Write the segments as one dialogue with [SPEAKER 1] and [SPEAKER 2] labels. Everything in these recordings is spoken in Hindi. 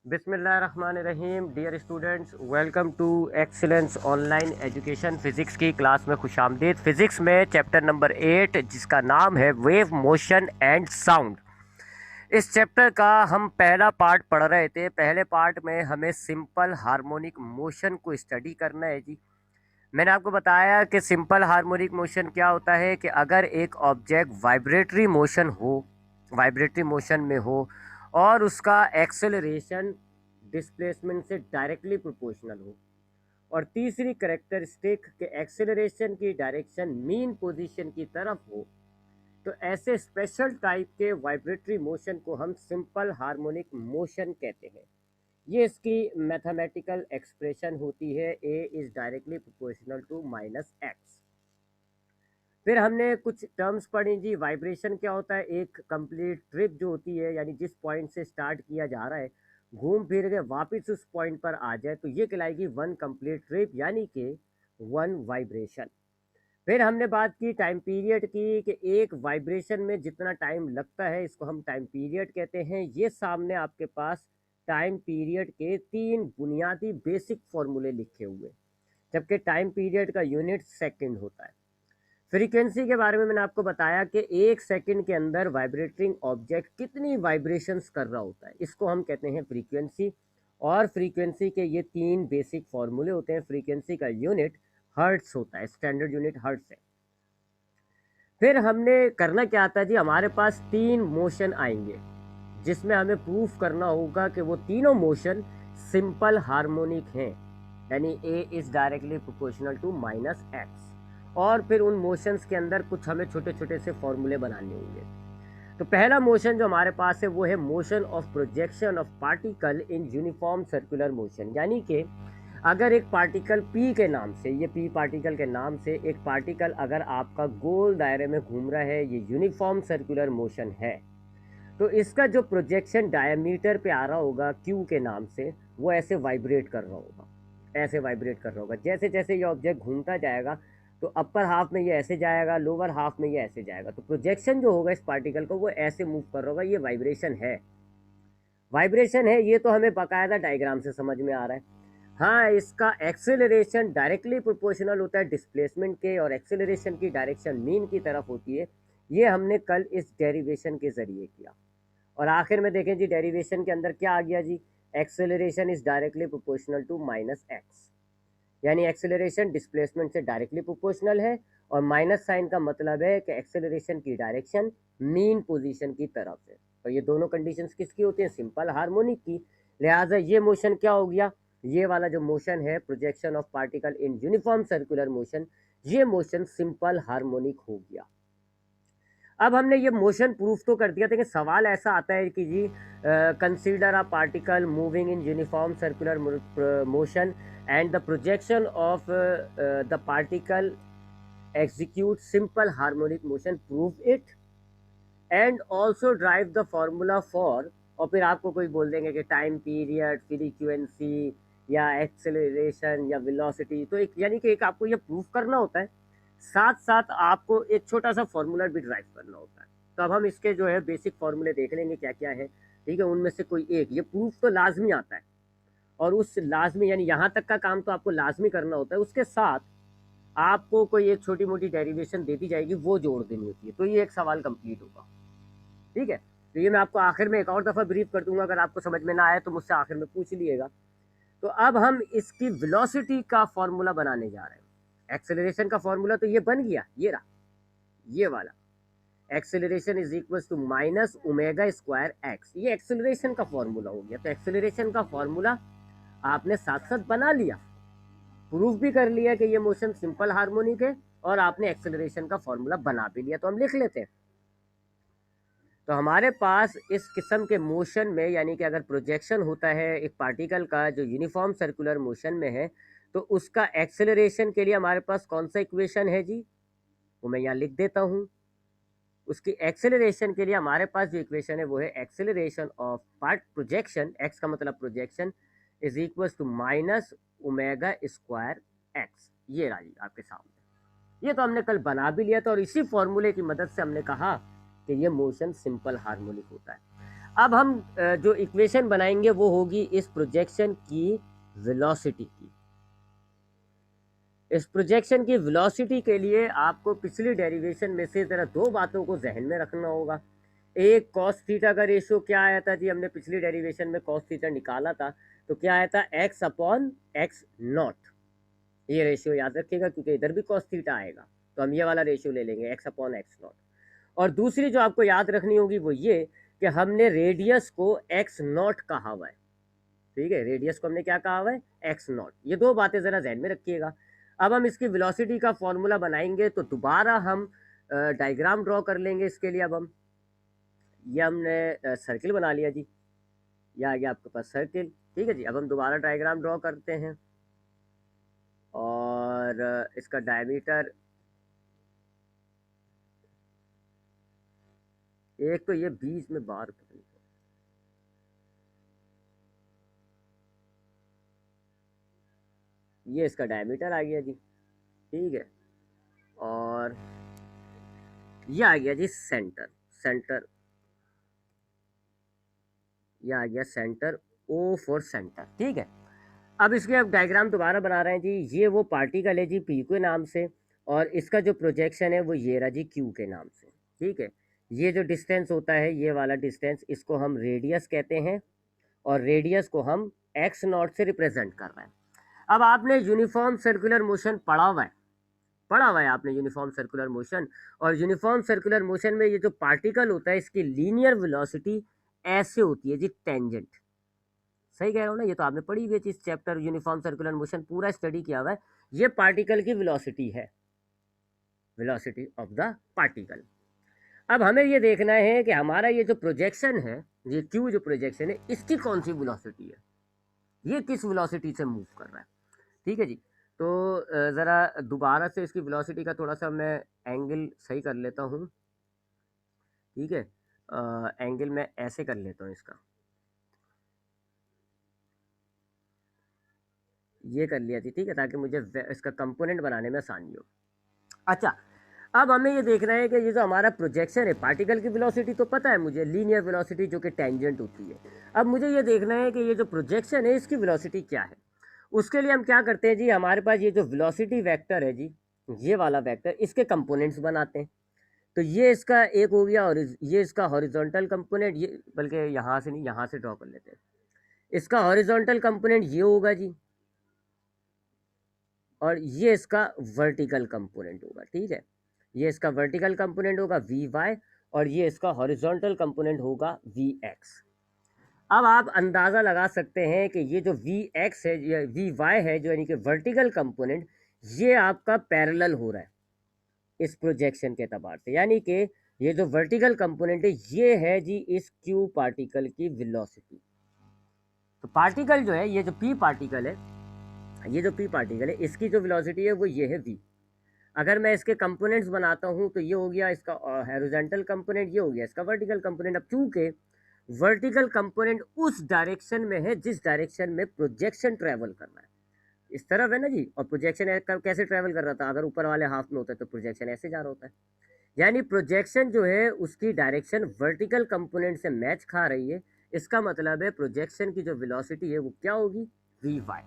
[SPEAKER 1] बिस्मिल्लाहिर्रहमानिर्रहीम। Dear students, welcome to Excellence Online Education. Physics की क्लास में खुशामदीद। फ़िज़िक्स में चैप्टर नंबर 8 जिसका नाम है वेव मोशन एंड साउंड। इस चैप्टर का हम पहला पार्ट पढ़ रहे थे। पहले पार्ट में हमें सिंपल हार्मोनिक मोशन को स्टडी करना है जी। मैंने आपको बताया कि सिंपल हार्मोनिक मोशन क्या होता है कि अगर एक ऑब्जेक्ट वाइब्रेटरी मोशन में हो और उसका एक्सेलरेशन डिस्प्लेसमेंट से डायरेक्टली प्रोपोर्शनल हो, और तीसरी करेक्टरिस्टिक के एक्सेलरेशन की डायरेक्शन मीन पोजीशन की तरफ हो, तो ऐसे स्पेशल टाइप के वाइब्रेटरी मोशन को हम सिंपल हार्मोनिक मोशन कहते हैं। ये इसकी मैथमेटिकल एक्सप्रेशन होती है, A is directly proportional to minus X. फिर हमने कुछ टर्म्स पढ़ी जी। वाइब्रेशन क्या होता है? एक कंप्लीट ट्रिप जो होती है, यानी जिस पॉइंट से स्टार्ट किया जा रहा है घूम फिर के वापस उस पॉइंट पर आ जाए, तो ये कहलाएगी वन कंप्लीट ट्रिप, यानी कि वन वाइब्रेशन। फिर हमने बात की टाइम पीरियड की कि एक वाइब्रेशन में जितना टाइम लगता है इसको हम टाइम पीरियड कहते हैं। ये सामने आपके पास टाइम पीरियड के 3 बुनियादी बेसिक फॉर्मूले लिखे हुए, जबकि टाइम पीरियड का यूनिट सेकंड होता है। फ्रीक्वेंसी के बारे में मैंने आपको बताया कि एक सेकंड के अंदर वाइब्रेटिंग ऑब्जेक्ट कितनी वाइब्रेशंस कर रहा होता है, इसको हम कहते हैं फ्रीक्वेंसी। और फ्रीक्वेंसी के ये 3 बेसिक फॉर्मूले होते हैं। फ्रीक्वेंसी का यूनिट हर्ट्स होता है, स्टैंडर्ड यूनिट हर्ट्स है। फिर हमने करना क्या था जी, हमारे पास 3 मोशन आएंगे जिसमें हमें प्रूफ करना होगा कि वो तीनों मोशन सिंपल हार्मोनिक हैं, यानी A is directly proportional to minus X. और फिर उन मोशंस के अंदर कुछ हमें छोटे छोटे से फॉर्मूले बनाने होंगे। तो पहला मोशन जो हमारे पास है वो है motion of projection of particle in uniform circular motion. यानी कि अगर एक पार्टिकल पी के नाम से, ये पी पार्टिकल के नाम से एक पार्टिकल अगर आपका गोल दायरे में घूम रहा है, ये यूनिफॉर्म सर्कुलर मोशन है, तो इसका जो प्रोजेक्शन डायमीटर पे आ रहा होगा क्यू के नाम से, वो ऐसे वाइब्रेट कर रहा होगा, ऐसे वाइब्रेट कर रहा होगा। जैसे जैसे ये ऑब्जेक्ट घूमता जाएगा तो अपर हाफ में ये ऐसे जाएगा, लोअर हाफ में ये ऐसे जाएगा, तो प्रोजेक्शन जो होगा इस पार्टिकल को वो ऐसे मूव कर रहा होगा। ये वाइब्रेशन है, वाइब्रेशन है। ये तो हमें बाकायदा डायग्राम से समझ में आ रहा है। हाँ, इसका एक्सेलरेशन डायरेक्टली प्रोपोर्शनल होता है डिस्प्लेसमेंट के, और एक्सेलरेशन की डायरेक्शन मीन की तरफ होती है। ये हमने कल इस डेरिवेशन के जरिए किया। और आखिर में देखें जी, डेरिवेशन के अंदर क्या आ गया जी, acceleration is directly proportional to minus X, यानी एक्सेलरेशन डिस्प्लेसमेंट से डायरेक्टली प्रोपोर्शनल है। और माइनस साइन का मतलब है कि एक्सेलरेशन की डायरेक्शन मीन पोजीशन की तरफ है। और ये दोनों कंडीशंस किसकी होती हैं? सिंपल हार्मोनिक की। लिहाजा ये मोशन क्या हो गया, ये वाला जो मोशन है projection of particle in uniform circular motion, ये मोशन सिंपल हार्मोनिक हो गया। अब हमने ये मोशन प्रूफ तो कर दिया था, कि सवाल ऐसा आता है कि जी consider a particle moving in uniform circular motion and the projection of the particle execute simple harmonic motion, prove it and also drive the formula for। और फिर आपको कोई बोल देंगे कि टाइम पीरियड, फ्रीक्वेंसी या एक्सेलरेशन या वेलोसिटी, तो एक यानी कि एक आपको ये प्रूफ करना होता है, साथ साथ आपको एक छोटा सा फॉर्मूला भी ड्राइव करना होता है। तो अब हम इसके जो है बेसिक फॉर्मूले देख लेंगे क्या क्या है। ठीक है, उनमें से कोई एक, ये प्रूफ तो लाजमी आता है, और उस लाजमी यानी यहाँ तक का काम तो आपको लाजमी करना होता है, उसके साथ आपको कोई एक छोटी मोटी डेरिवेशन दे दी जाएगी, वो जोड़ देनी होती है, तो ये एक सवाल कंप्लीट होगा। ठीक है, तो ये मैं आपको आखिर में एक और दफ़ा ब्रीफ कर दूंगा, अगर आपको समझ में ना आए तो मुझसे आखिर में पूछ लीजिएगा। तो अब हम इसकी वेलोसिटी का फॉर्मूला बनाने जा रहे हैं। एक्सेलरेशन का फॉर्मूला तो ये बन गया, ये रहा, ये वाला। Acceleration is equal to minus omega square x, ये एक्सेलरेशन का फॉर्मूला हो गया। तो एक्सेलरेशन का फॉर्मूला आपने साथ साथ बना लिया, प्रूफ भी कर लिया कि ये मोशन सिंपल हार्मोनिक है, और आपने एक्सेलरेशन का फॉर्मूला बना भी लिया। तो हम लिख लेते हैं। तो हमारे पास इस किस्म के मोशन में, यानी कि अगर प्रोजेक्शन होता है एक पार्टिकल का जो यूनिफॉर्म सर्कुलर मोशन में है, तो उसका एक्सेलरेशन के लिए हमारे पास कौन सा इक्वेशन है जी, वो मैं यहाँ लिख देता हूँ। उसकी एक्सेलरेशन के लिए हमारे पास जो इक्वेशन है वो है acceleration of part projection, x का मतलब projection, is equal to minus omega square x. ये रहा जी आपके सामने। ये तो हमने कल बना भी लिया था, और इसी फॉर्मूले की मदद से हमने कहा कि ये मोशन सिंपल हार्मोनिक होता है। अब हम जो इक्वेशन बनाएंगे वो होगी इस प्रोजेक्शन की वेलोसिटी की। इस प्रोजेक्शन की वेलोसिटी के लिए आपको पिछली डेरिवेशन में से जरा दो बातों को जहन में रखना होगा। एक कॉस थीटा का रेशियो क्या आया था जी, हमने पिछली डेरिवेशन में कॉस थीटा निकाला था, तो क्या आया था एक्स अपॉन एक्स नॉट। ये रेशियो याद रखिएगा क्योंकि इधर भी कॉस थीटा आएगा, तो हम ये वाला रेशियो ले लेंगे एक्स अपॉन एक्स नॉट। और दूसरी जो आपको याद रखनी होगी वो ये कि हमने रेडियस को एक्स नॉट कहा हुआ है। ठीक है, रेडियस को हमने क्या कहा हुआ है, एक्स नॉट। ये दो बातें जरा जहन में रखिएगा। अब हम इसकी वेलोसिटी का फॉर्मूला बनाएंगे, तो दोबारा हम डायग्राम ड्रॉ कर लेंगे इसके लिए। अब हम ये हमने सर्किल बना लिया जी, ये आ गया आपके पास सर्किल। ठीक है जी, अब हम दोबारा डायग्राम ड्रॉ करते हैं और इसका डायमीटर, एक तो ये बीच में बार, ये इसका डायमीटर आ गया जी। ठीक है, और ये आ गया जी सेंटर, सेंटर, ये आ गया सेंटर, ओ फॉर सेंटर। ठीक है, अब इसके अब डायग्राम दोबारा बना रहे हैं जी। ये वो पार्टिकल है जी पी के नाम से, और इसका जो प्रोजेक्शन है वो ये रहा जी क्यू के नाम से। ठीक है, ये जो डिस्टेंस होता है, ये वाला डिस्टेंस, इसको हम रेडियस कहते हैं, और रेडियस को हम एक्स नॉट से रिप्रेजेंट कर रहे हैं। अब आपने यूनिफॉर्म सर्कुलर मोशन पढ़ा हुआ है, पढ़ा हुआ है आपने यूनिफॉर्म सर्कुलर मोशन। और यूनिफॉर्म सर्कुलर मोशन में ये जो पार्टिकल होता है, इसकी लीनियर वेलोसिटी ऐसे होती है जी, टेंजेंट। सही कह रहा हूँ ना, ये तो आपने पढ़ी हुई है इस चैप्टर यूनिफॉर्म सर्कुलर मोशन, पूरा स्टडी किया हुआ है। ये पार्टिकल की वेलोसिटी है, वेलोसिटी ऑफ द पार्टिकल। अब हमें ये देखना है कि हमारा ये जो प्रोजेक्शन है, ये क्यू जो प्रोजेक्शन है, इसकी कौन सी वेलोसिटी है, ये किस वेलोसिटी से मूव कर रहा है। ठीक है जी, तो ज़रा दोबारा से इसकी वेलोसिटी का थोड़ा सा मैं एंगल सही कर लेता हूँ। ठीक है, एंगल मैं ऐसे कर लेता हूँ इसका, ये कर लिया थी। ठीक है, ताकि मुझे इसका कंपोनेंट बनाने में आसानी हो। अच्छा, अब हमें ये देखना है कि ये जो हमारा प्रोजेक्शन है, पार्टिकल की वेलोसिटी तो पता है मुझे, लीनियर वेलोसिटी जो कि टेंजेंट होती है। अब मुझे ये देखना है कि ये जो प्रोजेक्शन है इसकी वेलोसिटी क्या है। उसके लिए हम क्या करते हैं जी, हमारे पास ये जो वेलोसिटी वेक्टर है जी, ये वाला वेक्टर, इसके कंपोनेंट्स बनाते हैं। तो ये इसका एक हो गया, और ये इसका हॉरिजॉन्टल कंपोनेंट, ये बल्कि यहाँ से नहीं, यहाँ से ड्रॉ कर लेते हैं। इसका हॉरिजॉन्टल कंपोनेंट ये होगा जी, और ये इसका वर्टिकल कंपोनेंट होगा। ठीक है, ये इसका वर्टिकल कंपोनेंट होगा वी वाई, और ये इसका हॉरिजॉन्टल कंपोनेंट होगा वी एक्स। अब आप अंदाज़ा लगा सकते हैं कि ये जो वी एक्स है, ये वी वाई है, जो यानी कि वर्टिकल कंपोनेंट, ये आपका पैरेलल हो रहा है इस प्रोजेक्शन के एतबार से। यानी कि ये जो वर्टिकल कंपोनेंट है, ये है जी इस क्यू पार्टिकल की वेलोसिटी। तो पार्टिकल जो है, ये जो पी पार्टिकल है, ये जो पी पार्टिकल है, इसकी जो वेलोसिटी है वो ये है वी। अगर मैं इसके कंपोनेंट्स बनाता हूँ, तो ये हो गया इसका हॉरिजॉन्टल कंपोनेंट, ये हो गया इसका वर्टिकल कंपोनेंट। अब चूंकि वर्टिकल कंपोनेंट उस डायरेक्शन में है जिस डायरेक्शन में प्रोजेक्शन ट्रेवल कर रहा है, इस तरफ है ना जी, और प्रोजेक्शन कैसे ट्रेवल कर रहा था, अगर ऊपर वाले हाफ में होता है तो प्रोजेक्शन ऐसे जा रहा होता है। यानी प्रोजेक्शन जो है उसकी डायरेक्शन वर्टिकल कंपोनेंट से मैच खा रही है। इसका मतलब है प्रोजेक्शन की जो वेलोसिटी है वो क्या होगी, वी वाई।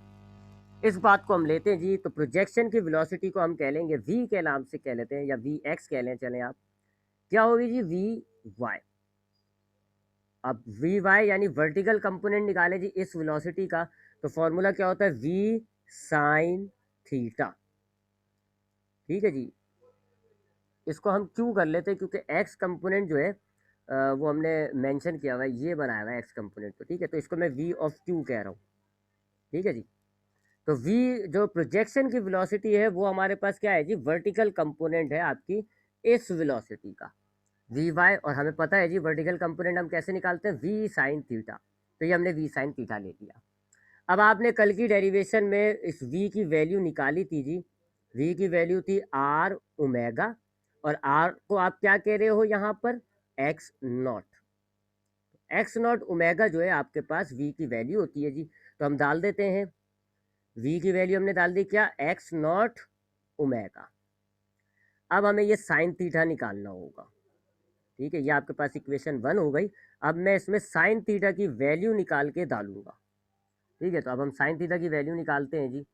[SPEAKER 1] इस बात को हम लेते हैं जी, तो प्रोजेक्शन की वेलोसिटी को हम कह लेंगे वी के नाम से कह लेते हैं, या वी एक्स कह लें, चलें आप। क्या होगी जी, वी वाई। अब वी वाई यानी वर्टिकल कंपोनेंट निकालें जी इस वेलोसिटी का, तो फॉर्मूला क्या होता है, वी साइन थीटा। ठीक है जी, इसको हम क्यू कर लेते हैं क्योंकि एक्स कंपोनेंट जो है वो हमने मेंशन किया हुआ है, ये बनाया हुआ है एक्स कंपोनेंट को। ठीक है, तो इसको मैं वी ऑफ क्यू कह रहा हूँ। ठीक है जी, तो v जो प्रोजेक्शन की वेलोसिटी है वो हमारे पास क्या है जी, वर्टिकल कंपोनेंट है आपकी इस वेलोसिटी का, वी वाई। और हमें पता है जी वर्टिकल कंपोनेंट हम कैसे निकालते हैं, वी साइन थीटा। तो ये हमने वी साइन थीटा ले लिया। अब आपने कल की डेरिवेशन में इस v की वैल्यू निकाली थी जी, v की वैल्यू थी आर ओमेगा, और r को आप क्या कह रहे हो यहाँ पर, x not. X not omega जो है आपके पास v की वैल्यू होती है जी, तो हम डाल देते हैं, v की वैल्यू हमने डाल दी क्या, एक्स नॉट ओमेगा। अब हमें ये साइन थीटा निकालना होगा। ठीक है, ये आपके पास इक्वेशन 1 हो गई। अब मैं इसमें साइन थीटा की वैल्यू निकाल के डालूंगा। ठीक है, तो अब हम साइन थीटा की वैल्यू निकालते हैं जी।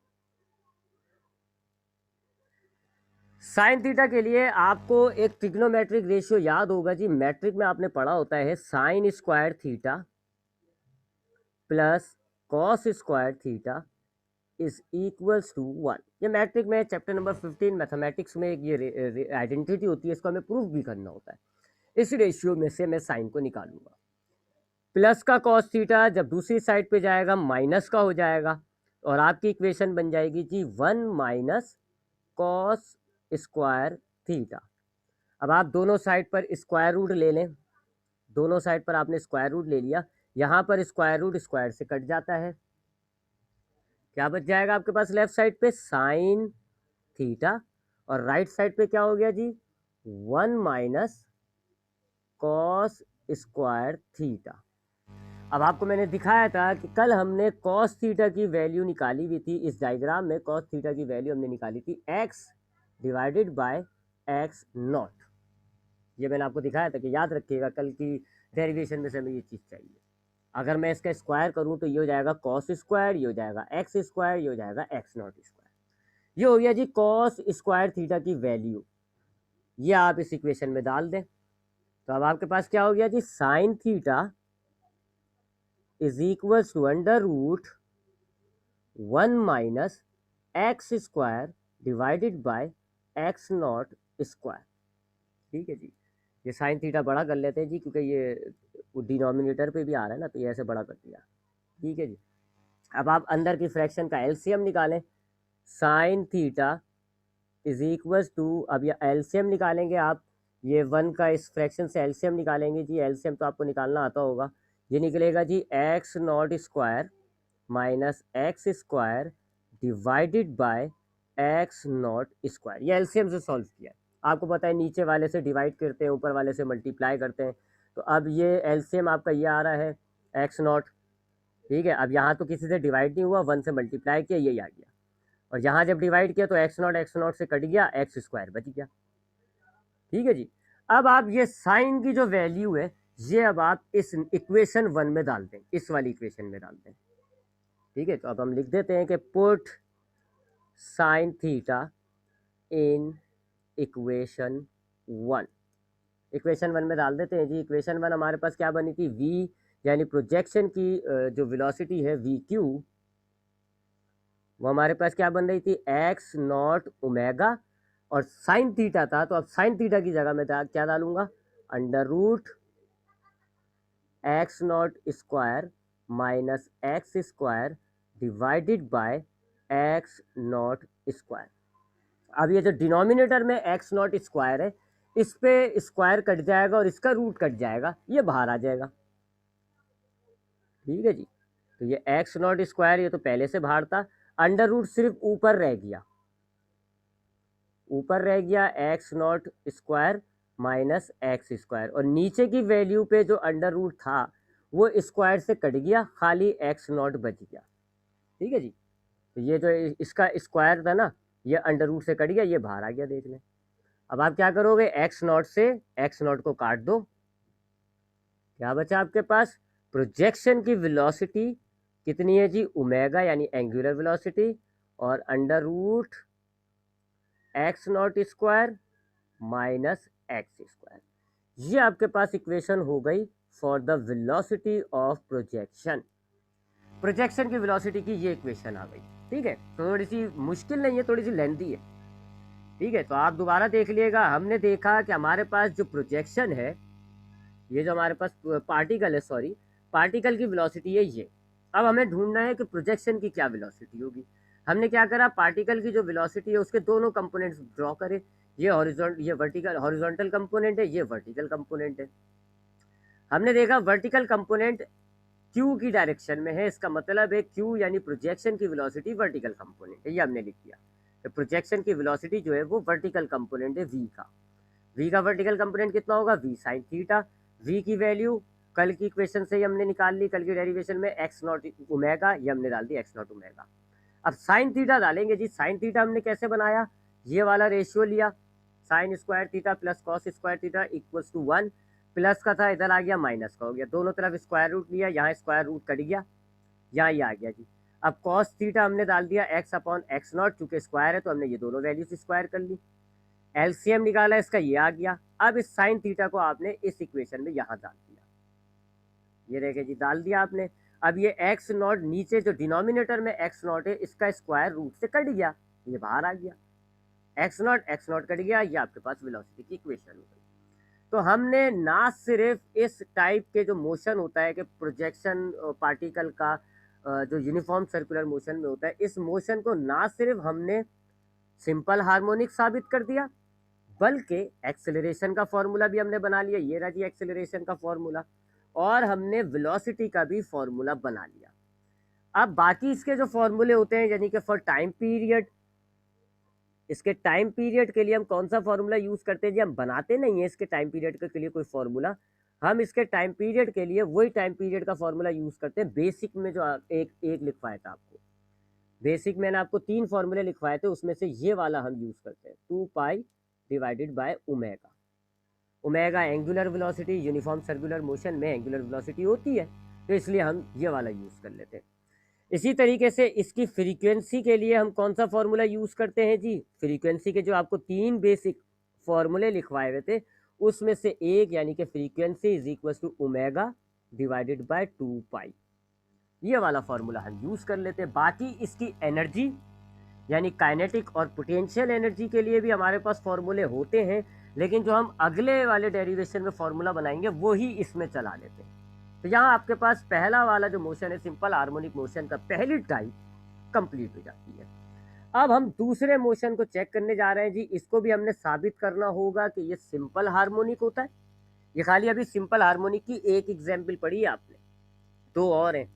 [SPEAKER 1] साइन थीटा के लिए आपको एक ट्रिग्नोमेट्रिक रेशियो याद होगा जी, मैट्रिक में आपने पढ़ा होता है sine square theta plus cos square theta is equals to 1। ये मैट्रिक में चैप्टर नंबर 15 मैथमेटिक्स में एक ये आइडेंटिटी होती है, इसको हमें प्रूफ भी करना होता है। इस रेशियो में से मैं साइन को निकालूंगा। प्लस का कॉस थीटा जब दूसरी साइड पे जाएगा माइनस का हो जाएगा, और आपकी इक्वेशन बन जाएगी जी 1 माइनस कॉस स्क्वायर थीटा। अब आप दोनों साइड पर स्क्वायर रूट ले लें, दोनों साइड पर आपने स्क्वायर रूट ले लिया, यहाँ पर स्क्वायर रूट स्क्वायर से कट जाता है, क्या बच जाएगा आपके पास लेफ्ट साइड पे साइन थीटा, और राइट साइड पे क्या हो गया जी 1 माइनस कॉस स्क्वायर थीटा। अब आपको मैंने दिखाया था कि कल हमने कॉस थीटा की वैल्यू निकाली हुई थी, इस डायग्राम में कॉस थीटा की वैल्यू हमने निकाली थी x divided by x not. ये मैंने आपको दिखाया था कि याद रखिएगा, कल की डेरिवेशन में से हमें ये चीज़ चाहिए। अगर मैं इसका स्क्वायर करूँ तो ये हो जाएगा कॉस स्क्वायर, ये हो जाएगा एक्स स्क्वायर, ये हो जाएगा एक्स नॉट स्क्वायर। ये हो गया जी कॉस स्क्वायर थीटा की वैल्यू, ये आप इस इक्वेशन में डाल दें। तो अब आपके पास क्या हो गया जी sine theta is equal to under root 1 minus x square divided by x naught square. ठीक है जी, ये साइन थीटा बड़ा कर लेते हैं जी, क्योंकि ये डिनोमिनेटर पे भी आ रहा है ना, तो ये ऐसे बड़ा कर दिया। ठीक है जी, अब आप अंदर की फ्रैक्शन का एलसीएम निकालें। Sine theta is equal to, अब ये एलसीएम निकालेंगे आप, ये 1 का इस फ्रैक्शन से एलसीएम निकालेंगे जी, एलसीएम तो आपको निकालना आता होगा। ये निकलेगा जी X naught square minus x square divided by x naught square. ये एलसीएम से सॉल्व किया। आपको पता है नीचे वाले से डिवाइड करते हैं, ऊपर वाले से मल्टीप्लाई करते हैं, तो अब ये एलसीएम आपका ये आ रहा है एक्स नॉट। ठीक है, अब यहाँ तो किसी से डिवाइड नहीं हुआ, 1 से मल्टीप्लाई किया, यही आ गया, और यहाँ जब डिवाइड किया तो एक्स नॉट से कट गया, एक्स स्क्वायर बच गया। ठीक है जी, अब आप ये साइन की जो वैल्यू है ये अब आप इस इक्वेशन 1 में डाल दें, इस वाली इक्वेशन में डाल दें। ठीक है, तो अब हम लिख देते हैं कि put sine theta in equation 1। Equation 1 में डाल देते हैं जी। इक्वेशन 1 हमारे पास क्या बनी थी, v यानी प्रोजेक्शन की जो वेलोसिटी है वी क्यू, वो हमारे पास क्या बन रही थी एक्स नॉट ओमेगा, और साइन थीटा था, तो अब साइन थीटा की जगह में क्या डालूंगा under root x naught square minus x square divided by x naught square. अब ये जो डिनोमिनेटर में एक्स नॉट स्क्वायर है, इस पे स्क्वायर कट जाएगा और इसका रूट कट जाएगा, ये बाहर आ जाएगा। ठीक है जी, तो ये एक्स नॉट स्क्वायर ये तो पहले से बाहर था, अंडर रूट सिर्फ ऊपर रह गया, ऊपर रह गया x naught square minus x square, और नीचे की वैल्यू पे जो अंडर रूट था वो स्क्वायर से कट गया, खाली एक्स नॉट बच गया। ठीक है जी, तो ये जो इसका स्क्वायर था ना, ये अंडर रूट से कट गया, ये बाहर आ गया, देख लें। अब आप क्या करोगे, एक्स नॉट से एक्स नॉट को काट दो, क्या बचा आपके पास, प्रोजेक्शन की वेलोसिटी कितनी है जी ओमेगा, यानी एंगुलर वेलोसिटी, और under root x naught square minus x square. ये आपके पास इक्वेशन हो गई for the velocity of projection. Projection की वेलोसिटी की ये इक्वेशन आ गई। ठीक है, थोड़ी सी मुश्किल नहीं है, थोड़ी सी लेंथी है। ठीक है, तो आप दोबारा देख लीजिएगा। हमने देखा कि हमारे पास जो प्रोजेक्शन है, ये जो हमारे पास पार्टिकल है, सॉरी पार्टिकल की वेलोसिटी है ये। अब हमें ढूंढना है कि प्रोजेक्शन की क्या वेलोसिटी होगी। हमने क्या करा, पार्टिकल की जो वेलोसिटी है उसके दोनों कंपोनेंट्स ड्रॉ करे। ये वर्टिकल हॉरिजॉन्टल कंपोनेंट है, ये वर्टिकल कंपोनेंट है। हमने देखा वर्टिकल कंपोनेंट क्यू की डायरेक्शन में है, इसका मतलब है क्यू यानी प्रोजेक्शन की वेलोसिटी वर्टिकल कंपोनेंट है, ये हमने लिख दिया। तो प्रोजेक्शन की वेलोसिटी जो है वो वर्टिकल कंपोनेंट है v का वर्टिकल कंपोनेंट कितना होगा, v साइन थीटा। v की वैल्यू कल की इक्वेशन से ही हमने निकाल ली, कल की डेरिवेशन में एक्स नॉट ओमेगा, ये हमने डाल दी एक्स नॉट ओमेगा। अब साइन थीटा डालेंगे जी। साइन थीटा हमने कैसे बनाया, ये वाला रेशियो लिया, sine square theta plus cos square theta equals to 1। Plus का था, इधर आ गया माइनस का हो गया, दोनों तरफ स्क्वायर रूट लिया, यहाँ स्क्वायर रूट कट गया, यहाँ ये आ गया जी। अब कॉस थीटा हमने डाल दिया एक्स अपॉन एक्स नॉट, चूंकि स्क्वायर है तो हमने ये दोनों वैल्यूज स्क्वायर कर ली। एलसीएम निकाला इसका, ये आ गया। अब इस साइन थीटा को आपने इस इक्वेशन में यहाँ डाल दिया, ये रहेगा जी, डाल दिया आपने। अब ये एक्स नॉट नीचे जो डिनोमिनेटर में एक्स नॉट है इसका स्क्वायर रूट से कट गया, ये बाहर आ गया, एक्स नॉट कट गया, ये आपके पास वेलोसिटी की इक्वेशन हो गई। तो हमने ना सिर्फ इस टाइप के जो मोशन होता है कि प्रोजेक्शन पार्टिकल का जो यूनिफॉर्म सर्कुलर मोशन में होता है, इस मोशन को ना सिर्फ हमने सिंपल हार्मोनिक साबित कर दिया, बल्कि एक्सेलरेशन का फॉर्मूला भी हमने बना लिया, ये रहा जी एक्सेलरेशन का फॉर्मूला, और हमने वेलोसिटी का भी फॉर्मूला बना लिया। अब बाकी इसके जो फॉर्मूले होते हैं, यानी कि फॉर टाइम पीरियड, इसके टाइम पीरियड के लिए हम कौन सा फॉर्मूला यूज करते हैं जी, हम बनाते नहीं है इसके टाइम पीरियड के लिए कोई फॉर्मूला, हम इसके टाइम पीरियड के लिए वही टाइम पीरियड का फॉर्मूला यूज करते हैं बेसिक में जो एक एक लिखवाया था आपको। बेसिक मैंने आपको 3 फॉर्मूले लिखवाए थे, उसमें से ये वाला हम यूज करते हैं, 2 पाई divided by omega. Omega angular velocity, uniform circular motion में एंगुलर वेलोसिटी होती है, तो इसलिए हम ये वाला यूज कर लेते हैं। इसी तरीके से इसकी फ्रीक्वेंसी के लिए हम कौन सा फॉर्मूला यूज करते हैं जी, फ्रीक्वेंसी के जो आपको 3 बेसिक फॉर्मूले लिखवाए हुए थे उसमें से एक, यानी कि frequency is equal to omega divided by 2 pi, ये वाला फॉर्मूला हम यूज कर लेते हैं। बाकी इसकी एनर्जी यानी काइनेटिक और पोटेंशियल एनर्जी के लिए भी हमारे पास फॉर्मूले होते हैं, लेकिन जो हम अगले वाले डेरिवेशन में फॉर्मूला बनाएंगे वो ही इसमें चला लेते हैं। तो यहाँ आपके पास पहला वाला जो मोशन है सिंपल हार्मोनिक मोशन का पहली टाइप कंप्लीट हो जाती है। अब हम दूसरे मोशन को चेक करने जा रहे हैं जी, इसको भी हमने साबित करना होगा कि ये सिंपल हार्मोनिक होता है। ये खाली अभी सिंपल हार्मोनिक की एक एग्जाम्पल पढ़ी है आपने, 2 और हैं।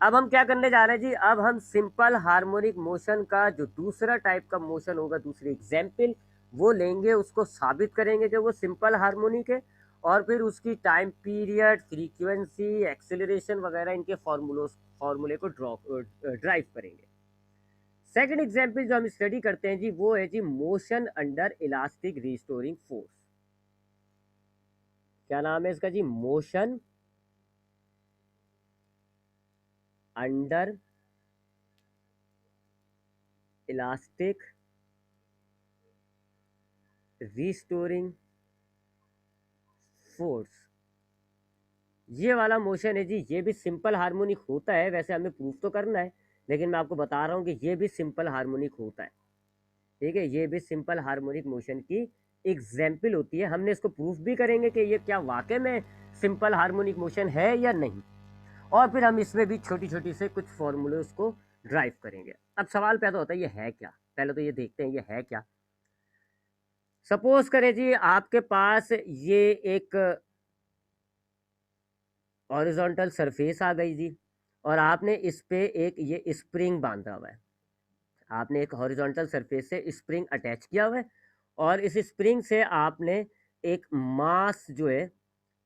[SPEAKER 1] अब हम क्या करने जा रहे हैं जी, अब हम सिंपल हार्मोनिक मोशन का जो दूसरा टाइप का मोशन होगा, दूसरी एग्जाम्पल वो लेंगे, उसको साबित करेंगे कि वो सिंपल हार्मोनिक है, और फिर उसकी टाइम पीरियड, फ्रीक्वेंसी, एक्सेलरेशन वगैरह इनके फॉर्मूले को ड्राइव करेंगे। सेकंड एग्जाम्पल जो हम स्टडी करते हैं जी, वो है जी motion under elastic restoring force. क्या नाम है इसका जी, motion under elastic restoring force. ये वाला मोशन है जी, ये भी सिंपल हार्मोनिक होता है, वैसे हमें प्रूफ तो करना है, लेकिन मैं आपको बता रहा हूँ कि ये भी सिंपल हार्मोनिक होता है, ठीक है, ये भी सिंपल हार्मोनिक मोशन की एग्जाम्पल होती है। हमने इसको प्रूफ भी करेंगे कि ये क्या वाकई में सिंपल हार्मोनिक मोशन है या नहीं, और फिर हम इसमें भी छोटी छोटी से कुछ फॉर्मूले उसको ड्राइव करेंगे। अब सवाल पैदा होता है ये है क्या, पहले तो ये देखते हैं ये है क्या। सपोज करें जी आपके पास ये एक हॉरिजॉन्टल सरफेस आ गई जी, और आपने इस पे एक ये स्प्रिंग बांधा हुआ है, आपने एक हॉरिजॉन्टल सरफेस से स्प्रिंग अटैच किया हुआ है, और इस स्प्रिंग से आपने एक मास जो है,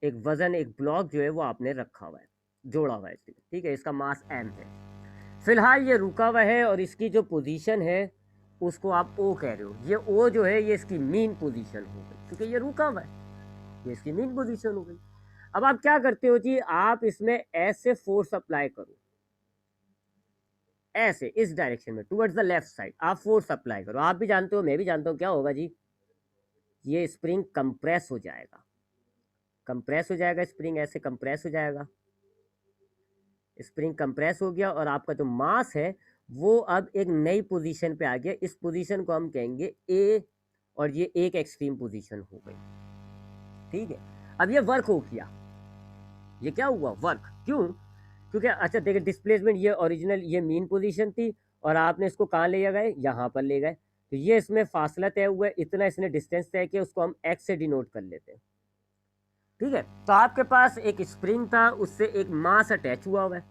[SPEAKER 1] एक वजन, एक ब्लॉक जो है वो आपने रखा हुआ है, जोड़ा हुआ है, ठीक है, इसका मास m है। फिलहाल ये रुका हुआ है और इसकी जो पोजीशन है उसको आप O कह रहे हो, ये O जो है ये इसकी मीन पोजीशन हो गई, क्योंकि ये रुका हुआ है, ये इसकी मीन पोजीशन हो गई। अब आप क्या करते हो जी, आप इसमें ऐसे फोर्स अप्लाई करो, ऐसे इस डायरेक्शन में टुवर्ड्स द लेफ्ट साइड आप फोर्स अप्लाई करो। आप भी जानते हो, मैं भी जानता हूँ, क्या होगा जी, ये स्प्रिंग कंप्रेस हो जाएगा, कंप्रेस हो जाएगा, स्प्रिंग ऐसे कंप्रेस हो जाएगा, स्प्रिंग कंप्रेस हो गया, और आपका जो मास है वो अब एक नई पोजीशन पे आ गया, इस पोजीशन को हम कहेंगे ए, और ये एक एक्सट्रीम पोजीशन हो गई, ठीक है। अब ये वर्क हो गया, ये क्या हुआ, वर्क, क्यों, क्योंकि अच्छा देखिए डिस्प्लेसमेंट, ये ओरिजिनल ये मीन पोजीशन थी, और आपने इसको कहाँ ले गए, यहाँ पर ले गए, तो ये इसमें फासला तय हुआ है, इतना इसने डिस्टेंस तय किया, उसको हम एक्स से डिनोट कर लेते हैं, ठीक है। तो आपके पास एक स्प्रिंग था, उससे एक मास अटैच हुआ है,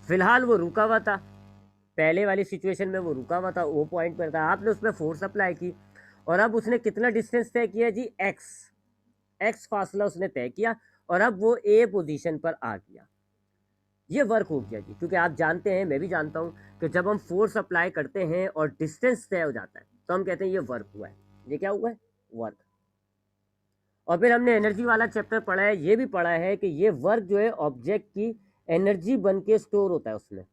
[SPEAKER 1] फिलहाल वो रुका हुआ था, पहले वाली सिचुएशन में वो रुका हुआ था, वो पॉइंट पर था, आपने उसमें फोर्स अप्लाई की, और अब उसने कितना डिस्टेंस तय किया जी, एक्स फासला उसने तय किया, और अब वो ए पोजीशन पर आ गया, ये वर्क हो गया जी। क्योंकि आप जानते हैं, मैं भी जानता हूं कि जब हम फोर्स अप्लाई करते हैं और डिस्टेंस तय हो जाता है तो हम कहते हैं ये वर्क हुआ है, ये क्या हुआ है, वर्क। और फिर हमने एनर्जी वाला चैप्टर पढ़ा है, ये भी पढ़ा है कि ये वर्क जो है ऑब्जेक्ट की एनर्जी बन के स्टोर होता है उसमें,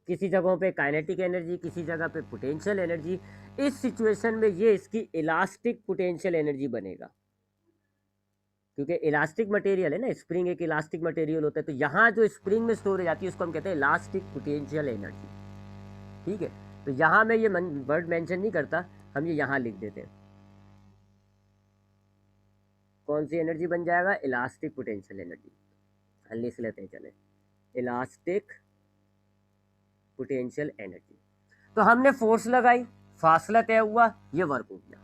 [SPEAKER 1] किसी जगहों पे काइनेटिक एनर्जी, किसी जगह पे पोटेंशियल एनर्जी। इस सिचुएशन में ये इसकी इलास्टिक पोटेंशियल एनर्जी बनेगा, क्योंकि इलास्टिक मटेरियल है ना, स्प्रिंग एक इलास्टिक मटेरियल होता है, तो यहाँ जो स्प्रिंग में स्टोर हो जाती है उसको हम कहते हैं इलास्टिक पोटेंशियल एनर्जी। ठीक है, तो यहाँ मैं ये वर्ड मेंशन नहीं करता, हम ये यहाँ लिख देते हैं। कौन सी एनर्जी बन जाएगा? Elastic potential energy. लिख लेते हैं, चले, इलास्टिक पोटेंशियल एनर्जी। तो हमने फोर्स लगाई, फासला तय हुआ, ये वर्क हो गया।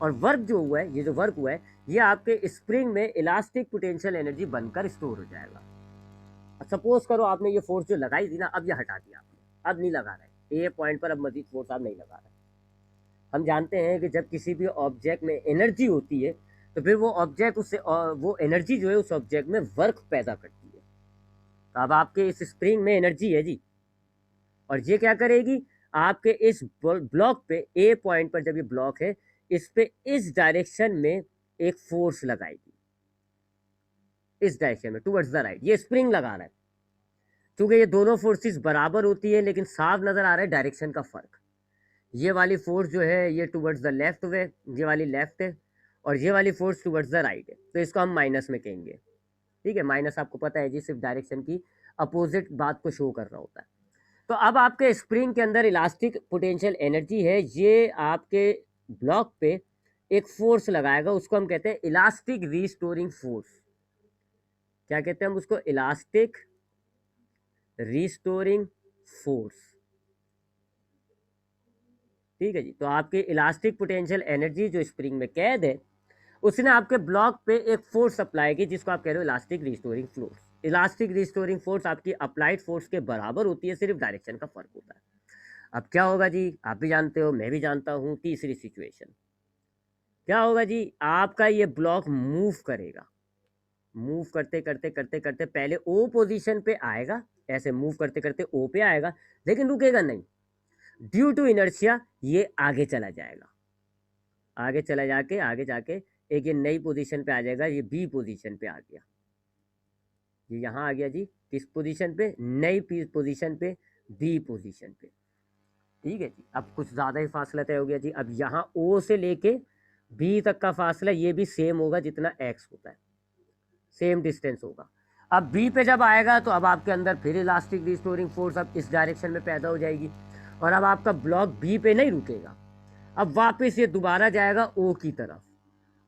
[SPEAKER 1] और वर्क जो हुआ है, ये जो वर्क हुआ है, ये आपके स्प्रिंग में इलास्टिक पोटेंशियल एनर्जी बनकर स्टोर हो जाएगा। सपोज करो आपने ये फोर्स जो लगाई थी ना, अब ये हटा दिया आपने, अब नहीं लगा रहे, ए पॉइंट पर अब मजीद फोर्स आप नहीं लगा रहे। हम जानते हैं कि जब किसी भी ऑब्जेक्ट में एनर्जी होती है तो फिर वो ऑब्जेक्ट उससे वो एनर्जी जो है उस ऑब्जेक्ट में वर्क पैदा करती है। तो अब आपके इस स्प्रिंग में एनर्जी है जी, और ये क्या करेगी, आपके इस ब्लॉक पे, ए पॉइंट पर जब ये ब्लॉक है, इस पे इस डायरेक्शन में एक फोर्स लगाएगी, इस डायरेक्शन में टुवर्ड्स द राइट, ये स्प्रिंग लगा रहा है। क्योंकि ये दोनों फोर्सेस बराबर होती है, लेकिन साफ नजर आ रहा है डायरेक्शन का फर्क। ये वाली फोर्स जो है ये टुवर्ड्स द लेफ्ट वे, ये वाली लेफ्ट है, और ये वाली फोर्स टुवर्ड्स द राइट है, तो इसको हम माइनस में कहेंगे। ठीक है, माइनस आपको पता है जी, सिर्फ डायरेक्शन की अपोजिट बात को शो कर रहा होता है। तो अब आपके स्प्रिंग के अंदर इलास्टिक पोटेंशियल एनर्जी है, ये आपके ब्लॉक पे एक फोर्स लगाएगा, उसको हम कहते हैं इलास्टिक रीस्टोरिंग फोर्स। क्या कहते हैं हम उसको? Elastic restoring force. ठीक है जी, तो आपकी इलास्टिक पोटेंशियल एनर्जी जो स्प्रिंग में कैद है, उसने आपके ब्लॉक पे एक फोर्स अप्लाई की, जिसको आप कह रहे हो elastic restoring force. Elastic restoring force आपकी अप्लाइड फोर्स के बराबर होती है, सिर्फ डायरेक्शन का फर्क होता है। अब क्या होगा जी, आप भी जानते हो, मैं भी जानता हूं, तीसरी सिचुएशन क्या होगा जी, आपका ये ब्लॉक मूव करेगा, मूव करते करते करते करते पहले ओ पोजीशन पे आएगा, ऐसे मूव करते करते ओ पे आएगा, लेकिन रुकेगा नहीं, ड्यू टू इनर्शिया ये आगे चला जाएगा, आगे चला जाके आगे जाके एक ये नई पोजीशन पे आ जाएगा, ये बी पोजीशन पे आ गया, ये यहाँ आ गया जी, किस पोजीशन पे? नई पोजीशन पे, बी पोजीशन पे। ठीक है जी, अब कुछ ज़्यादा ही फासला तय हो गया जी। अब यहाँ ओ से लेके बी तक का फासला ये भी सेम होगा जितना एक्स होता है, सेम डिस्टेंस होगा। अब बी पे जब आएगा तो अब आपके अंदर फिर इलास्टिक रिस्टोरिंग फोर्स अब इस डायरेक्शन में पैदा हो जाएगी, और अब आपका ब्लॉक बी पे नहीं रुकेगा, अब वापस ये दोबारा जाएगा ओ की तरफ,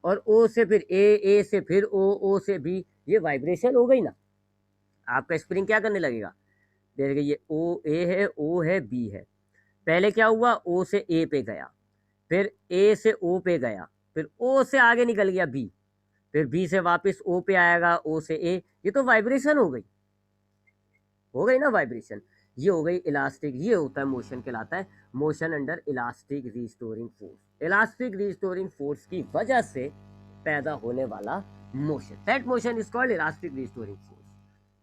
[SPEAKER 1] और ओ से फिर ए से फिर ओ से बी, ये वाइब्रेशन हो गई ना। आपका स्प्रिंग क्या करने लगेगा, देखिए ये ओ ए है, ओ है, बी है, पहले क्या हुआ, ओ से ए पे गया, फिर ए से ओ पे गया, फिर ओ से आगे निकल गया बी, फिर बी से वापस ओ पे आएगा, ओ से ए, ये तो वाइब्रेशन हो गई ना वाइब्रेशन। ये हो गई इलास्टिक, ये होता है मोशन, कहलाता है motion under elastic restoring force. Elastic restoring force की वजह से पैदा होने वाला motion, that motion is called elastic restoring force,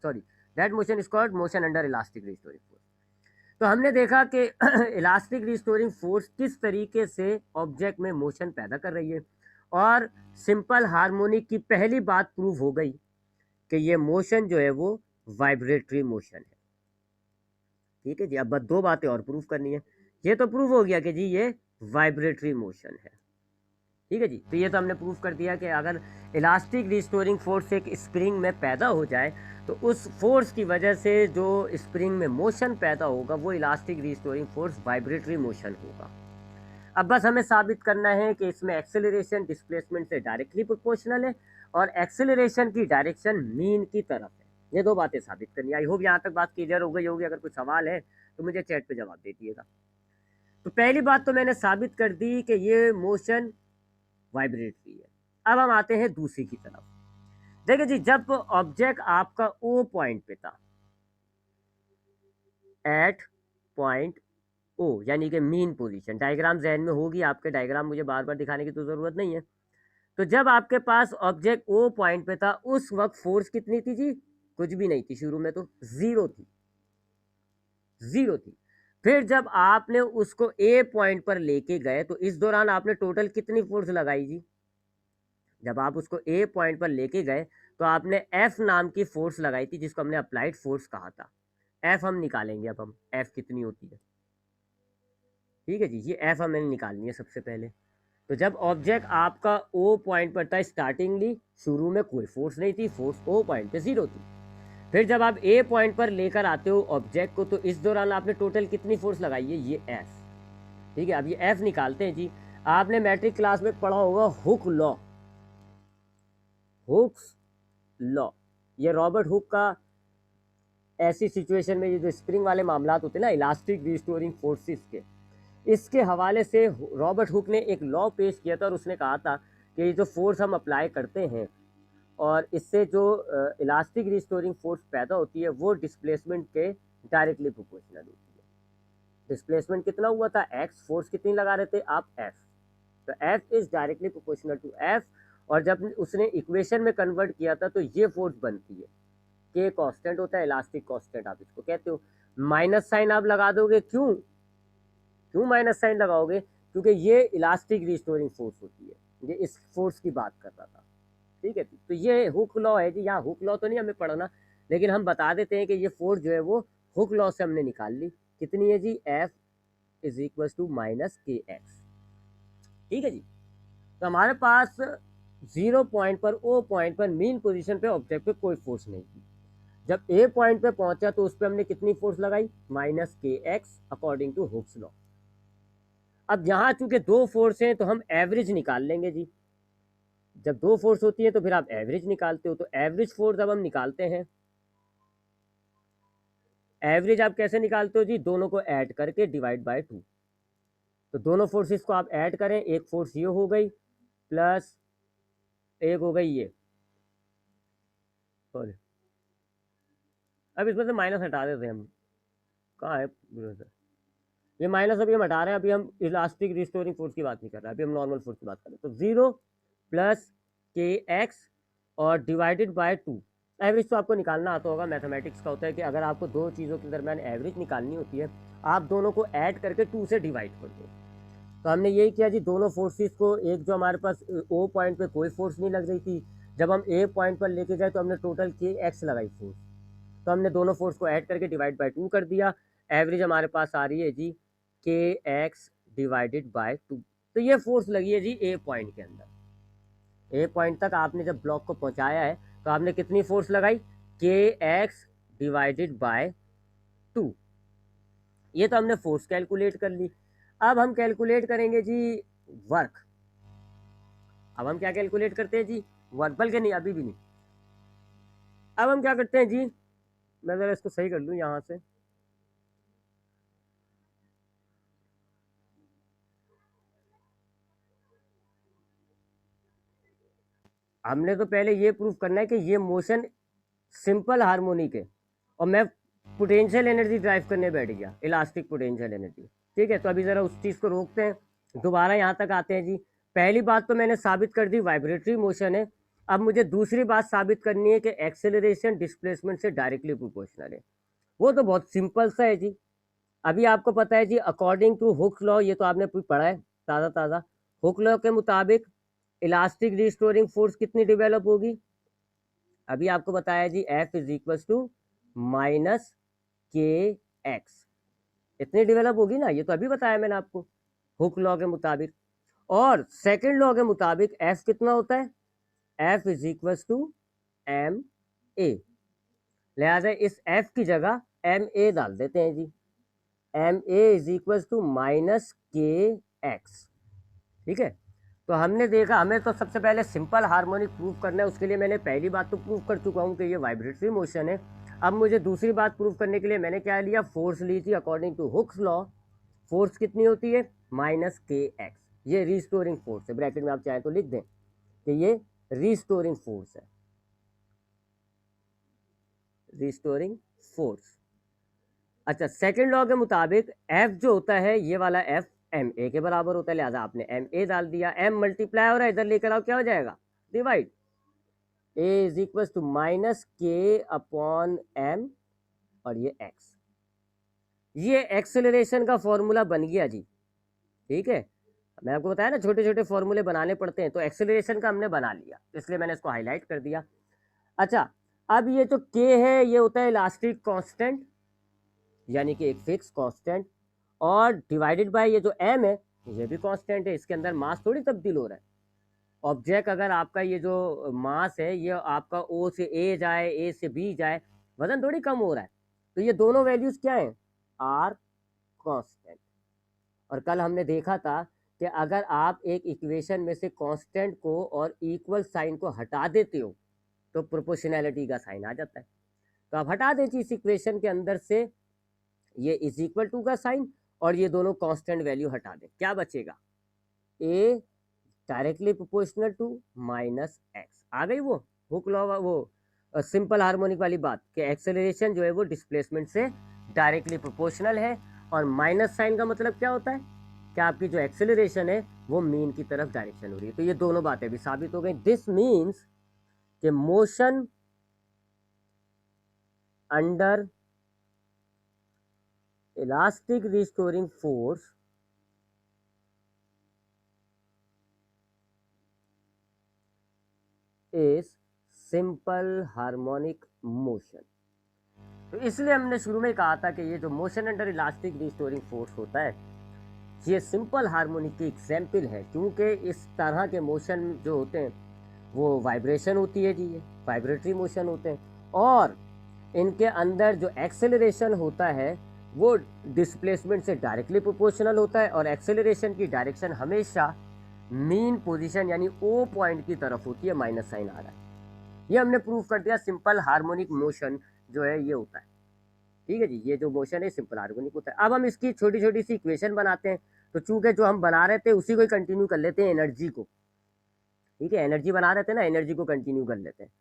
[SPEAKER 1] sorry, that motion is called motion under elastic restoring force. तो हमने देखा कि इलास्टिक रिस्टोरिंग फोर्स किस तरीके से ऑब्जेक्ट में मोशन पैदा कर रही है, और सिंपल हार्मोनिक की पहली बात प्रूव हो गई कि ये मोशन जो है वो वाइब्रेटरी मोशन है। ठीक है जी, अब बस दो बातें और प्रूव करनी है। ये तो प्रूव हो गया कि जी ये वाइब्रेटरी मोशन है। ठीक है जी, तो ये तो हमने प्रूव कर दिया कि अगर इलास्टिक रिस्टोरिंग फोर्स एक स्प्रिंग में पैदा हो जाए तो उस फोर्स की वजह से जो स्प्रिंग में मोशन पैदा होगा वो elastic restoring force vibratory motion होगा। अब बस हमें साबित करना है कि इसमें एक्सेलरेशन डिस्प्लेसमेंट से डायरेक्टली प्रोपोर्शनल है, और एक्सेलरेशन की डायरेक्शन मीन की तरफ है। ये दो बातें साबित करनी। आई होप यहाँ तक बात क्लियर हो गई होगी। अगर कोई सवाल है तो मुझे चैट पे जवाब दे दिएगा। तो पहली बात तो मैंने साबित कर दी कि ये मोशन वाइब्रेटरी है। अब हम आते हैं दूसरी की तरफ। देखिए जी, जब ऑब्जेक्ट आपका ओ पॉइंट पे था, एट पॉइंट ओ, यानी कि मीन पोजीशन, डायग्राम जहन में होगी आपके, डायग्राम मुझे बार बार दिखाने की तो जरूरत नहीं है। तो जब आपके पास ऑब्जेक्ट ओ पॉइंट पे था उस वक्त फोर्स कितनी थी जी? कुछ भी नहीं थी, शुरू में तो जीरो थी, जीरो थी। फिर जब आपने उसको ए पॉइंट पर लेके गए तो इस दौरान आपने टोटल कितनी फोर्स लगाई जी? जब आप उसको ए पॉइंट पर लेके गए तो आपने एफ नाम की फोर्स लगाई थी जिसको हमने अप्लाइड फोर्स कहा था। एफ हम निकालेंगे, अब हम एफ कितनी होती है, ठीक है जी, ये एफ हमें निकालनी है सबसे पहले। तो जब ऑब्जेक्ट आपका ओ पॉइंट पर था स्टार्टिंगली, शुरू में कोई फोर्स नहीं थी, फोर्स ओ पॉइंट पे जीरो थी। फिर जब आप ए पॉइंट पर लेकर आते हो ऑब्जेक्ट को, तो इस दौरान आपने टोटल कितनी फोर्स लगाई है, ये एफ, ठीक है। अब ये एफ निकालते हैं जी। आपने मैट्रिक क्लास में पढ़ा होगा हुक लॉ, हुक्स लॉ, ये रॉबर्ट हुक का ऐसी सिचुएशन में ये जो स्प्रिंग वाले मामला होते हैं ना, इलास्टिक रिस्टोरिंग फोर्सेस के, इसके हवाले से रॉबर्ट हुक ने एक लॉ पेश किया था और उसने कहा था कि ये जो फोर्स हम अप्लाई करते हैं और इससे जो इलास्टिक रिस्टोरिंग फोर्स पैदा होती है वो डिस्प्लेसमेंट के डायरेक्टली प्रोपोर्शनल होती है। डिस्प्लेसमेंट कितना हुआ था, एक्स, फोर्स कितनी लगा रहे थे आप, एफ, तो F is directly proportional to F. और जब उसने इक्वेशन में कन्वर्ट किया था तो ये फोर्स बनती है, के कांस्टेंट होता है, इलास्टिक कांस्टेंट आप इसको कहते हो। माइनस साइन आप लगा दोगे, क्यों क्यों माइनस साइन लगाओगे, क्योंकि ये इलास्टिक रिस्टोरिंग फोर्स होती है, ये इस फोर्स की बात कर रहा था, ठीक है। तो ये हुक लॉ है जी, यहाँ हुक लॉ तो नहीं हमें पढ़ना, लेकिन हम बता देते हैं कि ये फोर्स जो है वो हुक लॉ से हमने निकाल ली, कितनी है जी, F is equal to minus K X, ठीक है जी। तो हमारे पास जीरो पॉइंट पर, ओ पॉइंट पर, मीन पोजीशन पे ऑब्जेक्ट पे कोई फोर्स नहीं थी। जब ए पॉइंट पे पहुंचा तो उस पर हमने कितनी फोर्स लगाई, minus K x, according to Hooke's law. अब यहाँ चूंकि दो फोर्स हैं तो हम एवरेज निकाल लेंगे जी। जब दो फोर्स होती है तो फिर आप एवरेज निकालते हो, तो एवरेज फोर्स अब हम निकालते हैं। एवरेज आप कैसे निकालते हो जी, दोनों को ऐड करके डिवाइड बाय 2। तो दोनों फोर्सेस को आप ऐड करें, एक फोर्स ये हो गई प्लस एक हो गई ये, सॉरी, अब इसमें से माइनस हटा देते हैं हम, कहाँ है ये माइनस, अभी हम हटा रहे हैं, अभी हम इलास्टिक रिस्टोरिंग फोर्स की बात नहीं कर रहे हैं, अभी हम नॉर्मल फोर्स की बात कर रहे हैं। तो 0 प्लस के एक्स और डिवाइडेड बाय 2। एवरेज तो आपको निकालना आता होगा, मैथमेटिक्स का होता है कि अगर आपको दो चीज़ों के दरमियान एवरेज निकालनी होती है, आप दोनों को ऐड करके 2 से डिवाइड कर दो। तो हमने यही किया जी, दोनों फोर्सेस को, एक जो हमारे पास ओ पॉइंट पे कोई फोर्स नहीं लग रही थी, जब हम ए पॉइंट पर लेके गए तो हमने टोटल के एक्स लगाई फोर्स, तो हमने दोनों फोर्स को ऐड करके डिवाइड बाय 2 कर दिया। एवरेज हमारे पास आ रही है जी के एक्स डिवाइडेड बाय 2। तो ये फोर्स लगी है जी ए पॉइंट के अंदर। ए पॉइंट तक आपने जब ब्लॉक को पहुंचाया है तो आपने कितनी फोर्स लगाई, के एक्स डिवाइडेड बाय 2। ये तो हमने फोर्स कैलकुलेट कर ली। अब हम कैलकुलेट करेंगे जी वर्क। अब हम क्या कैलकुलेट करते हैं जी, वर्क, बल्कि नहीं, अभी भी नहीं। अब हम क्या करते हैं जी, मैं जरा इसको सही कर लूँ यहाँ से। हमने तो पहले ये प्रूव करना है कि ये मोशन सिंपल हार्मोनिक है, और मैं पोटेंशियल एनर्जी ड्राइव करने बैठ गया, इलास्टिक पोटेंशियल एनर्जी, ठीक है। तो अभी ज़रा उस चीज़ को रोकते हैं, दोबारा यहाँ तक आते हैं जी। पहली बात तो मैंने साबित कर दी वाइब्रेटरी मोशन है। अब मुझे दूसरी बात साबित करनी है कि एक्सेलरेशन डिस्प्लेसमेंट से डायरेक्टली प्रोपोर्शनल है। वो तो बहुत सिंपल सा है जी। अभी आपको पता है जी, अकॉर्डिंग टू हुक लॉ, ये तो आपने पढ़ा है ताज़ा ताज़ा, हुक लॉ के मुताबिक इलास्टिक रिस्टोरिंग फोर्स कितनी डेवलप होगी, अभी आपको बताया जी, F is equal to minus K X, इतनी डेवलप होगी ना, ये तो अभी बताया मैंने आपको हुक लॉ के मुताबिक। और सेकंड लॉ के मुताबिक एफ कितना होता है, F is equal to M A, लिहाजा इस एफ की जगह एम ए डाल देते हैं जी। M A is equal to minus K X, ठीक है। तो हमने देखा, हमें तो सबसे पहले सिंपल हार्मोनिक प्रूव करना है, उसके लिए मैंने पहली बात तो प्रूव कर चुका हूँ कि ये वाइब्रेटरी मोशन है। अब मुझे दूसरी बात प्रूव करने के लिए मैंने क्या लिया, फोर्स ली थी according to Hooke's law. Force कितनी होती है, माइनस के एक्स, ये रिस्टोरिंग फोर्स है, ब्रैकेट में आप चाहें तो लिख दें कि ये रिस्टोरिंग फोर्स है, रिस्टोरिंग फोर्स। अच्छा, सेकेंड लॉ के मुताबिक एफ जो होता है, ये वाला एफ एम ए के बराबर होता है, लिहाजा आपने एम ए डाल दिया, एम मल्टीप्लाई हो रहा है, इधर लेकर आओ, क्या हो जाएगा, divide, A is equal to minus K upon M, और ये एक्स, ये एक्सेलरेशन का फॉर्मूला बन गया जी, ठीक है। मैं आपको बताया ना छोटे छोटे फॉर्मूले बनाने पड़ते हैं, तो एक्सेलरेशन का हमने बना लिया, इसलिए मैंने इसको हाईलाइट कर दिया। अच्छा, अब ये जो k है ये होता है इलास्टिक कांस्टेंट, यानी कि एक फिक्स कांस्टेंट, और डिवाइडेड बाय ये जो m है ये भी कांस्टेंट है, इसके अंदर मास थोड़ी तब्दील हो रहा है। ऑब्जेक्ट अगर आपका ये जो मास है ये आपका O से A जाए, A से B जाए, वजन थोड़ी कम हो रहा है। तो ये दोनों वैल्यूज क्या हैं, आर कांस्टेंट। और कल हमने देखा था कि अगर आप एक इक्वेशन में से कांस्टेंट को और इक्वल साइन को हटा देते हो तो प्रोपोर्शनैलिटी का साइन आ जाता है। तो आप हटा दीजिए इस इक्वेशन के अंदर से ये इज इक्वल टू का साइन और ये दोनों कांस्टेंट वैल्यू हटा दें, क्या बचेगा, A directly proportional to minus X. आ गई वो हुक लॉ, वो सिंपल हार्मोनिक वाली बात कि एक्सेलरेशन जो है वो डिस्प्लेसमेंट से डायरेक्टली प्रोपोर्शनल है। और माइनस साइन का मतलब क्या होता है कि आपकी जो एक्सेलरेशन है वो मीन की तरफ डायरेक्शन हो रही है। तो ये दोनों बातें भी साबित हो गई। दिस मीन्स कि motion under elastic restoring force is simple harmonic motion. तो इसलिए हमने शुरू में कहा था कि ये जो motion under elastic restoring force होता है ये सिंपल हार्मोनिक की एग्जाम्पल है, क्योंकि इस तरह के मोशन जो होते हैं वो वाइब्रेशन होती है जी, ये वाइब्रेटरी मोशन होते हैं, और इनके अंदर जो एक्सेलरेशन होता है वो डिस्प्लेसमेंट से डायरेक्टली प्रोपोर्शनल होता है, और एक्सेलरेशन की डायरेक्शन हमेशा मीन पोजीशन यानी ओ पॉइंट की तरफ होती है, माइनस साइन आ रहा है। ये हमने प्रूव कर दिया, सिंपल हार्मोनिक मोशन जो है ये होता है। ठीक है जी, ये जो मोशन है सिंपल हार्मोनिक होता है। अब हम इसकी छोटी छोटी सी इक्वेशन बनाते हैं। तो चूंकि जो हम बना रहे थे उसी को कंटिन्यू कर लेते हैं, एनर्जी को। ठीक है, एनर्जी बना रहे थे ना, एनर्जी को कंटिन्यू कर लेते हैं।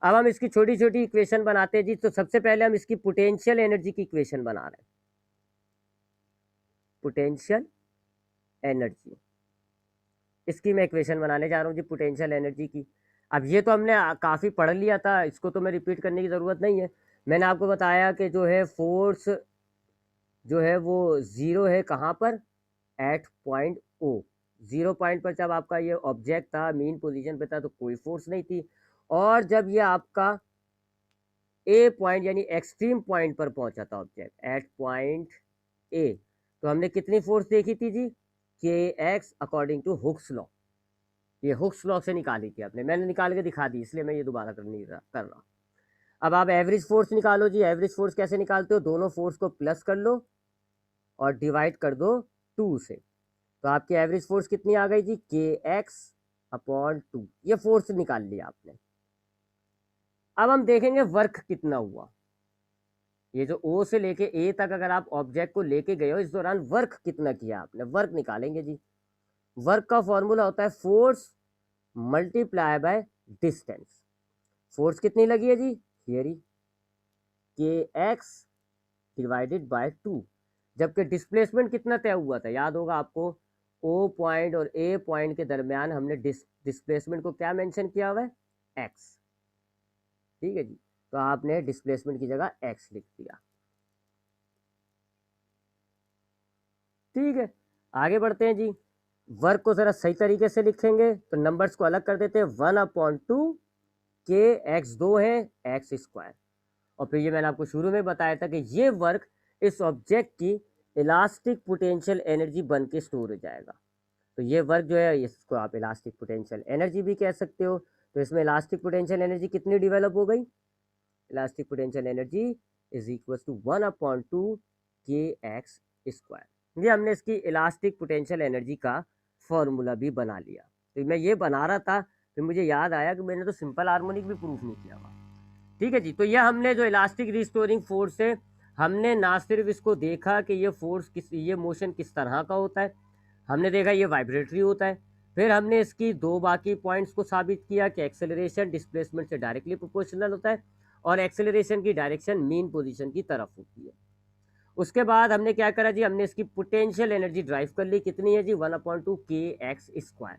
[SPEAKER 1] अब हम इसकी छोटी छोटी इक्वेशन बनाते हैं जी। तो सबसे पहले हम इसकी पोटेंशियल एनर्जी की इक्वेशन बना रहे हैं, पोटेंशियल एनर्जी, इसकी मैं इक्वेशन बनाने जा रहा हूँ जी, पोटेंशियल एनर्जी की। अब ये तो हमने काफ़ी पढ़ लिया था, इसको तो मैं रिपीट करने की ज़रूरत नहीं है। मैंने आपको बताया कि जो है फोर्स जो है वो ज़ीरो है कहाँ पर, at point O. Zero point पर जब आपका ये ऑब्जेक्ट था मीन पोजीशन पे था तो कोई फोर्स नहीं थी, और जब ये आपका ए पॉइंट यानी एक्सट्रीम पॉइंट पर पहुंचा था ऑब्जेक्ट एट पॉइंट ए, तो हमने कितनी फोर्स देखी थी जी, K x according to Hooke's law. ये हुक्स लॉ से निकाली थी आपने, मैंने निकाल के दिखा दी, इसलिए मैं ये दोबारा कर रहा। अब आप एवरेज फोर्स निकालो जी। एवरेज फोर्स कैसे निकालते हो, दोनों फोर्स को प्लस कर लो और डिवाइड कर दो 2 से, तो आपकी एवरेज फोर्स कितनी आ गई जी, के एक्स अपॉन 2। ये फोर्स निकाल लिया आपने। अब हम देखेंगे वर्क कितना हुआ। ये जो O से लेके A तक अगर आप ऑब्जेक्ट को लेके गए हो, इस दौरान वर्क कितना किया आपने, वर्क निकालेंगे जी। वर्क का फॉर्मूला होता है force multiply by distance. Force कितनी लगी है जी, थियरी के एक्स डिवाइडेड बाय 2, जबकि डिस्प्लेसमेंट कितना तय हुआ था, याद होगा आपको, O पॉइंट और A पॉइंट के दरमियान हमने डिस्प्लेसमेंट को क्या मेंशन किया हुआ है, x। ठीक है जी, तो आपने डिस्प्लेसमेंट की जगह x लिख दिया। ठीक है, आगे बढ़ते हैं जी। वर्क को जरा सही तरीके से लिखेंगे तो नंबर्स को अलग कर देते हैं, 1/2 के एक्स 2 है एक्स स्क्वायर, और फिर ये मैंने आपको शुरू में बताया था कि ये वर्क इस ऑब्जेक्ट की इलास्टिक पोटेंशियल एनर्जी बन के स्टोर हो जाएगा। तो ये वर्क जो है इसको आप इलास्टिक पोटेंशियल एनर्जी भी कह सकते हो। तो इसमें इलास्टिक पोटेंशियल एनर्जी कितनी डेवलप हो गई, elastic potential energy is equal to 1/2 K x square. ये हमने इसकी इलास्टिक पोटेंशियल एनर्जी का फॉर्मूला भी बना लिया। तो मैं ये बना रहा था फिर मुझे याद आया कि मैंने तो सिंपल हार्मोनिक भी प्रूफ नहीं किया हुआ। ठीक है जी, तो यह हमने जो इलास्टिक रिस्टोरिंग फोर्स है, हमने ना सिर्फ इसको देखा कि ये फोर्स किस, ये मोशन किस तरह का होता है, हमने देखा ये वाइब्रेटरी होता है, फिर हमने इसकी दो बाकी पॉइंट्स को साबित किया कि एक्सेलरेशन डिस्प्लेसमेंट से डायरेक्टली प्रोपोर्शनल होता है और एक्सेलरेशन की डायरेक्शन मीन पोजीशन की तरफ होती है। उसके बाद हमने क्या करा जी, हमने इसकी पोटेंशियल एनर्जी ड्राइव कर ली, कितनी है जी, 1/2 के एक्स स्क्वायर।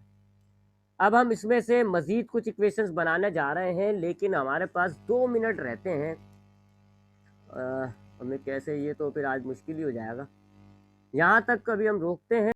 [SPEAKER 1] अब हम इसमें से मजीद कुछ इक्वेशंस बनाने जा रहे हैं, लेकिन हमारे पास 2 मिनट रहते हैं। हमें कैसे, ये तो फिर आज मुश्किल ही हो जाएगा। यहाँ तक कभी हम रोकते हैं।